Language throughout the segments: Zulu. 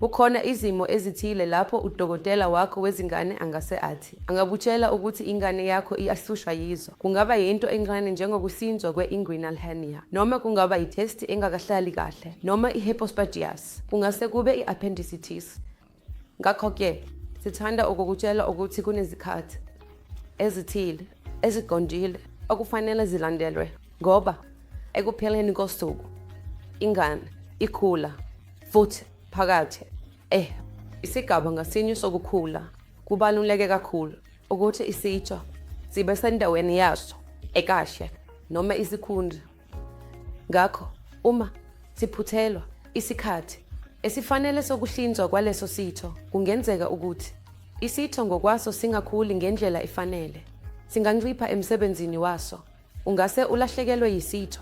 Kukhona izimo ezithile lapho udokotela wakho wezingane angase athi angakutshela ukuthi ingane yakho iyahlushwa yizo. Kungaba yinto encane njengokuhlinzwa kwe-inguinal hernia, noma kungaba ithesti engakahlali kahle, noma i-hypospadias. Kungase kube i-appendicitis. Ngakho-ke, sithanda ukukutshela ukuthi kunezikhathi ezithile eziqondile okufanele zilandelwe ngoba ekupheleni kosuku ingane ikhula futhi phakathi isigaba ngasinye sokukhula kubaluleke kakhulu ukuthi isitho sibe sendaweni yaso ekahle noma isikhundla. Ngakho uma siphuthelwa isikhathi esifanele sokuhlinzwa kwaleso sitho, kungenzeka ukuthi isitho ngokwaso singakhuli ngendlela efanele, singancipha emsebenzini waso, ungase ulahlekelwe yisitho.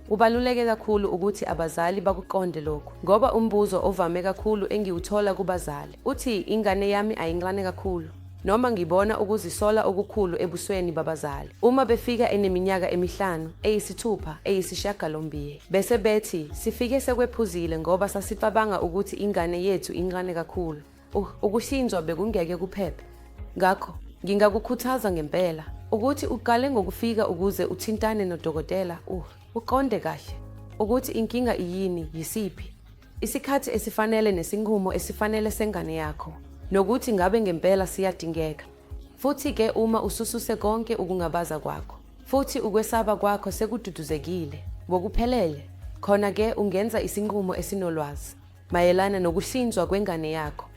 Kubaluleke kakhulu ukuthi abazali bakuqonde lokhu, ngoba umbuzo ovame kakhulu engiwuthola kubazali uthi ingane yami ayincane kakhulu, noma ngibona ukuzisola okukhulu ebusweni babazali uma befika eneminyaka 5, 6, 8, bese bethi sifike sekwephuzile ngoba sasicabanga ukuthi ingane yethu incane kakhulu. Ukuhlinzwa bekungeke kuphephe. Ngakho ngingakukhuthaza ngempela ukuthi uqale ngokufika ukuze uthintane nodokotela uqonde kahle ukuthi inkinga iyini, yisiphi isikhathi esifanele nesinqumo esifanele sengane yakho, nokuthi ngabe ngempela siyadingeka. Futhi-ke uma usususe konke ukungabaza kwakho futhi ukwesaba kwakho sekududuzekile ngokuphelele, khona-ke ungenza isinqumo esinolwazi mayelana nokuhlinzwa kwengane yakho.